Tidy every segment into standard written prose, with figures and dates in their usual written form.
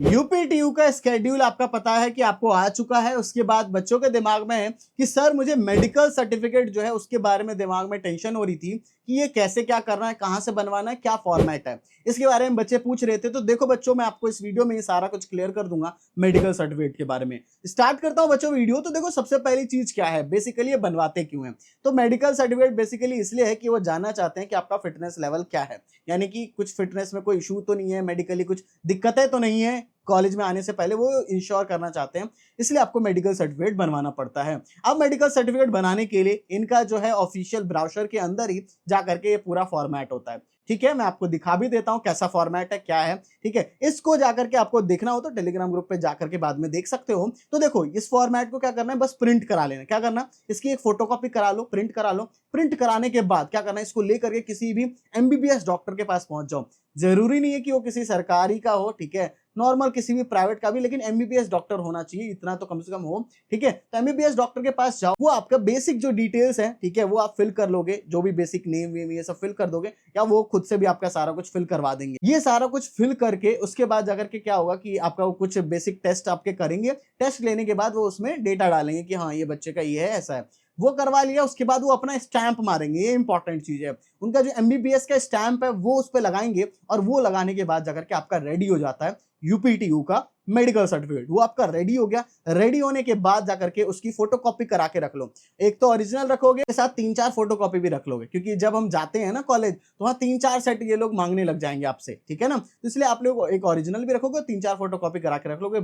UPTU का schedule आपका पता है कि आपको आ चुका है। उसके बाद बच्चों के दिमाग में है कि सर मुझे मेडिकल सर्टिफिकेट जो है उसके बारे में दिमाग में टेंशन हो रही थी कि ये कैसे क्या करना है, कहां से बनवाना है, क्या फॉर्मेट है, इसके बारे में बच्चे पूछ रहे थे। तो देखो बच्चों, मैं आपको इस वीडियो में ये सारा कुछ क्लियर कर दूंगा मेडिकल सर्टिफिकेट के बारे में। स्टार्ट करता हूं बच्चों वीडियो। तो देखो, सबसे पहली चीज क्या है, बेसिकली ये बनवाते क्यों है। तो मेडिकल सर्टिफिकेट बेसिकली इसलिए है कि वो जानना चाहते हैं कि आपका फिटनेस लेवल क्या है, यानी कि कुछ फिटनेस में कोई इशू तो नहीं है, मेडिकली कुछ दिक्कतें तो नहीं है कॉलेज में आने से पहले, वो इंश्योर करना चाहते हैं। इसलिए आपको मेडिकल सर्टिफिकेट बनवाना पड़ता है। अब मेडिकल सर्टिफिकेट बनाने के लिए इनका जो है ऑफिशियल ब्राउजर के अंदर ही जा करके ये पूरा फॉर्मेट होता है। ठीक है, मैं आपको दिखा भी देता हूं कैसा फॉर्मेट है, क्या है। ठीक है, इसको जाकर के आपको देखना हो तो टेलीग्राम ग्रुप पे जाकर के बाद में देख सकते हो। तो देखो, इस फॉर्मेट को क्या करना है, बस प्रिंट करा लेना। क्या करना, इसकी एक फोटोकॉपी करा लो, प्रिंट करा लो। प्रिंट कराने के बाद क्या करना है, इसको लेकर के किसी भी एमबीबीएस डॉक्टर के पास पहुंच जाओ। जरूरी नहीं है कि वो किसी सरकारी का हो, ठीक है, नॉर्मल किसी भी प्राइवेट का भी, लेकिन एमबीबीएस डॉक्टर होना चाहिए, इतना तो कम से कम हो। ठीक है, तो एमबीबीएस डॉक्टर के पास जाओ, वो आपका बेसिक जो डिटेल्स है, ठीक है, वो आप फिल कर लोगे, जो भी बेसिक नेम वेम ये सब फिल कर दोगे, या वो खुद से भी आपका सारा कुछ फिल करवा देंगे। ये सारा कुछ फिल करके उसके बाद जाकर के क्या होगा कि आपका वो कुछ बेसिक टेस्ट आपके करेंगे। टेस्ट लेने के बाद वो उसमें डेटा डालेंगे कि हाँ ये बच्चे का ये है, ऐसा है। वो करवा लिया, उसके बाद वो अपना स्टैंप मारेंगे। ये इंपॉर्टेंट चीज है, उनका जो एमबीबीएस का स्टैंप है वो उस पर लगाएंगे, और वो लगाने के बाद जाकर के आपका रेडी हो जाता है यूपीटीयू का मेडिकल सर्टिफिकेट। वो आपका रेडी हो गया। रेडी होने के बाद जाकर के उसकी फोटोकॉपी करा के रख लो। एक तो ओरिजिनल रखोगे, साथ 3-4 फोटोकॉपी भी रख लोगे, क्योंकि जब हम जाते हैं ना कॉलेज, तो वहां 3-4 सेट ये लोग मांगने लग जाएंगे आपसे। ठीक है ना, तो इसलिए आप लोग एक ओरिजिनल भी रखोगे, 3-4 फोटोकॉपी करा के रख लोगे।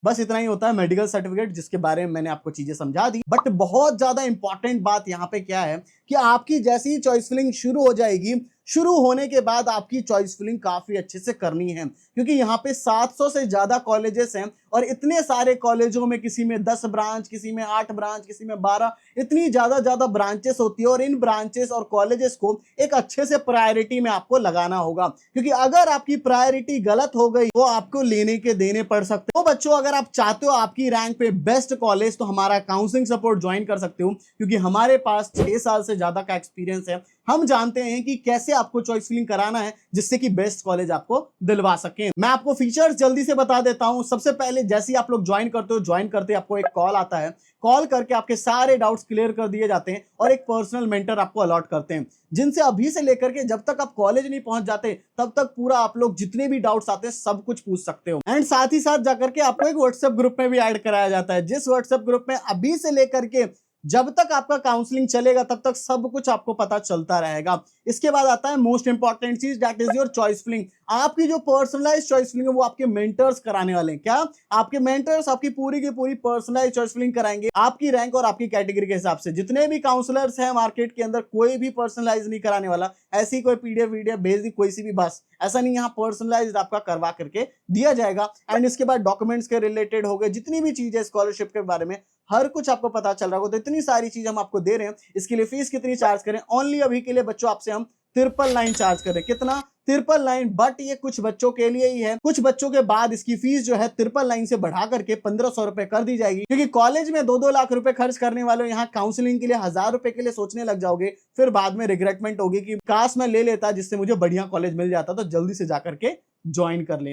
बस इतना ही होता है मेडिकल सर्टिफिकेट, जिसके बारे में मैंने आपको चीजें समझा दी। बट बहुत ज्यादा इंपॉर्टेंट बात यहाँ पे क्या है कि आपकी जैसी ही चॉइस फिलिंग शुरू हो जाएगी, शुरू होने के बाद आपकी चॉइस फिलिंग काफी अच्छे से करनी है, क्योंकि यहाँ पे 700 से ज्यादा कॉलेजेस हैं, और इतने सारे कॉलेजों में किसी में 10 ब्रांच, किसी में 8 ब्रांच, किसी में 12, इतनी ज्यादा ब्रांचेस होती है। और इन ब्रांचेस और कॉलेजेस को एक अच्छे से प्रायोरिटी में आपको लगाना होगा, क्योंकि अगर आपकी प्रायोरिटी गलत हो गई तो आपको लेने के देने पड़ सकते हो। तो बच्चों, अगर आप चाहते हो आपकी रैंक पे बेस्ट कॉलेज, तो हमारा काउंसलिंग सपोर्ट ज्वाइन कर सकते हो, क्योंकि हमारे पास 6 साल से ज्यादा का एक्सपीरियंस है। हम जानते हैं कि कैसे आपको चॉइस फिलिंग कराना है जिससे कि बेस्ट कॉलेज आपको दिलवा सके। मैं आपको फीचर्स जल्दी से बता देता हूं। सबसे पहले जैसे ही आप लोग ज्वाइन करते हो, ज्वाइन करते आपको एक कॉल आता है। कॉल करके आपके सारे डाउट्स क्लियर कर दिए जाते हैं, और एक पर्सनल मेंटर आपको अलॉट करते हैं, जिनसे अभी से लेकर के जब तक आप कॉलेज नहीं पहुंच जाते तब तक पूरा आप लोग जितने भी डाउट्स आते हैं सब कुछ पूछ सकते हो। एंड साथ ही साथ जाकर के आपको एक व्हाट्सएप ग्रुप में भी ऐड कराया जाता है, जिस व्हाट्सएप ग्रुप में अभी से लेकर के जब तक आपका काउंसलिंग चलेगा तब तक सब कुछ आपको पता चलता रहेगा। इसके बाद आता है मोस्ट इंपॉर्टेंट चीज, that is your choice filling. आपकी जो पर्सनलाइज चॉइस फिलिंग है वो आपके मेंटर्स कराने वाले हैं। क्या, आपके मेंटर्स आपकी पूरी की पूरी पर्सनलाइज चॉइस फिलिंग कराएंगे, आपकी रैंक और आपकी कैटेगरी के हिसाब से। जितने भी काउंसलर्स हैं मार्केट के अंदर, कोई भी पर्सनलाइज नहीं कराने वाला। ऐसी कोई पीडीएफ वीडियो भेज दी कोई सी भी, बस ऐसा नहीं, यहाँ पर्सनलाइज आपका करवा करके दिया जाएगा। एंड इसके बाद डॉक्यूमेंट्स के रिलेटेड हो गए, जितनी भी चीजें स्कॉलरशिप के बारे में हर कुछ आपको पता चल रहा होगा। तो इतनी सारी चीज हम आपको दे रहे हैं। इसके लिए फीस कितनी चार्ज करें, ओनली अभी के लिए बच्चों आपसे हम 999 चार्ज करें। कितना, 999। बट ये कुछ बच्चों के लिए ही है। कुछ बच्चों के बाद इसकी फीस जो है 999 से बढ़ा करके 1500 रुपए कर दी जाएगी, क्योंकि कॉलेज में 2-2 लाख रुपए खर्च करने वाले यहाँ काउंसलिंग के लिए 1000 रुपए के लिए सोचने लग जाओगे। फिर बाद में रिग्रेटमेंट होगी कि काश मैं ले लेता, जिससे मुझे बढ़िया कॉलेज मिल जाता। तो जल्दी से जाकर के ज्वाइन कर ले।